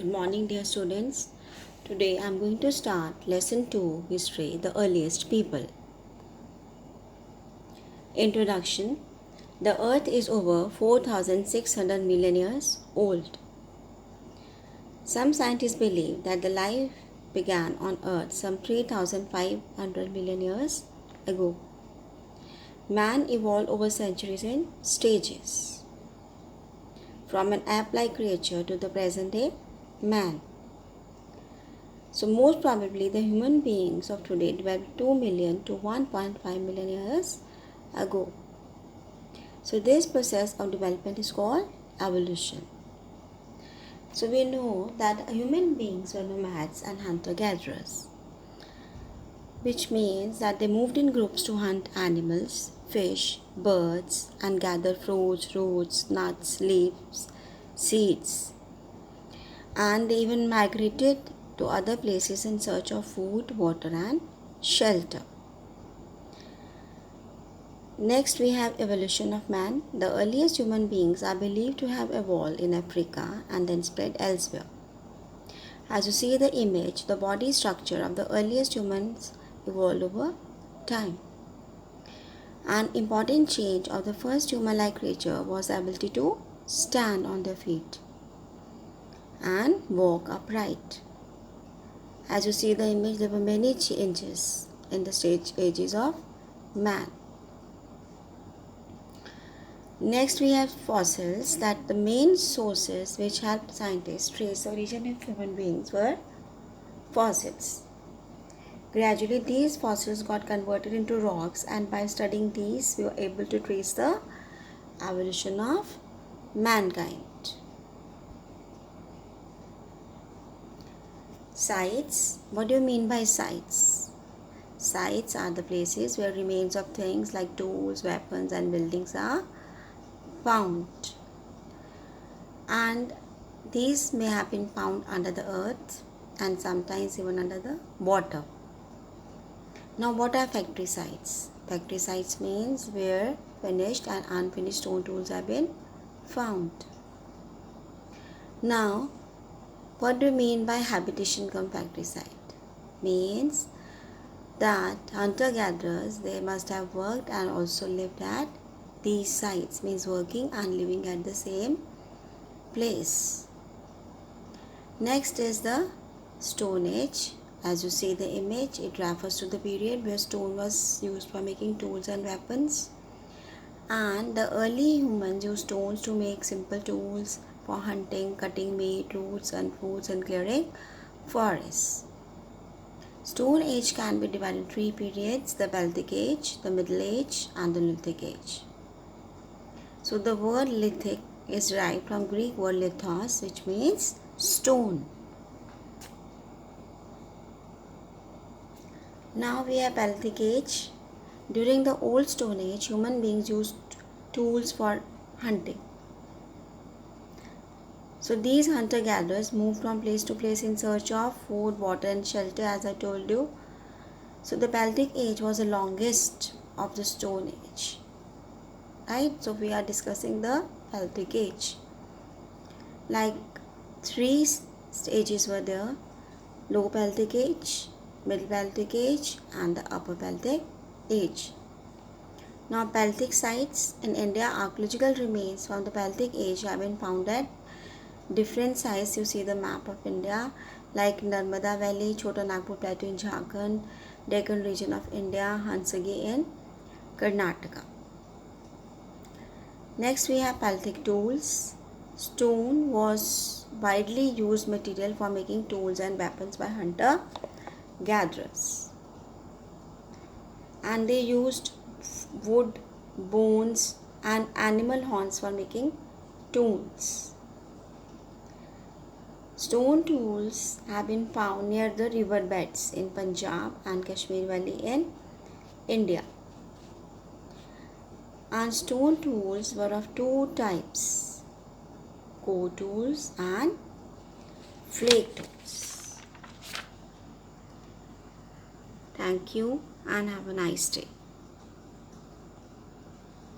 Good morning, dear students. Today I am going to start lesson 2, History, the earliest people. Introduction. The earth is over 4,600 million years old. Some scientists believe that the life began on earth some 3,500 million years ago. Man evolved over centuries in stages, from an ape-like creature to the present day man. So most probably the human beings of today developed 2 million to 1.5 million years ago. So this process of development is called evolution. So we know that human beings were nomads and hunter-gatherers, which means that they moved in groups to hunt animals, fish, birds, and gather fruits, roots, nuts, leaves, seeds. And they even migrated to other places in search of food, water, and shelter. Next, we have evolution of man. The earliest human beings are believed to have evolved in Africa and then spread elsewhere. As you see the image, the body structure of the earliest humans evolved over time. An important change of the first human-like creature was the ability to stand on their feet and walk upright. As you see the image, there were many changes in the stages of man. Next, we have fossils, that the main sources which helped scientists trace the origin of human beings were fossils. Gradually, these fossils got converted into rocks, and by studying these, we were able to trace the evolution of mankind. Sites. What do you mean by sites? Sites are the places where remains of things like tools, weapons, and buildings are found. And these may have been found under the earth and sometimes even under the water. Now, what are factory sites? Factory sites means where finished and unfinished stone tools have been found. Now, what do you mean by habitation cum factory site? Means that hunter-gatherers, they must have worked and also lived at these sites, means working and living at the same place. Next is the Stone Age. As you see the image, it refers to the period where stone was used for making tools and weapons. And the early humans used stones to make simple tools for hunting, cutting meat, roots and fruits, and clearing forests. Stone Age can be divided into 3 periods: the Peltic Age, the Middle Age, and the Lithic Age. So the word lithic is derived from Greek word lithos, which means stone. Now we have Peltic Age. During the Old Stone Age, human beings used tools for hunting. So these hunter-gatherers moved from place to place in search of food, water, and shelter, as I told you. So the Peltic Age was the longest of the Stone Age. Right? So we are discussing the Peltic Age. Like 3 stages were there: Low Peltic Age, Middle Peltic Age, and the Upper Peltic Age. Now, Peltic sites in India, archaeological remains from the Peltic Age have been found at different sites. You see the map of India, like Narmada Valley, Chota Nagpur Plateau in Jharkhand, Deccan region of India, Hansagi in Karnataka. Next, we have Peltic tools. Stone was widely used material for making tools and weapons by hunter-gatherers. And they used wood, bones, and animal horns for making tools. Stone tools have been found near the river beds in Punjab and Kashmir Valley in India. And stone tools were of 2 types: core tools and flake tools. Thank you and have a nice day.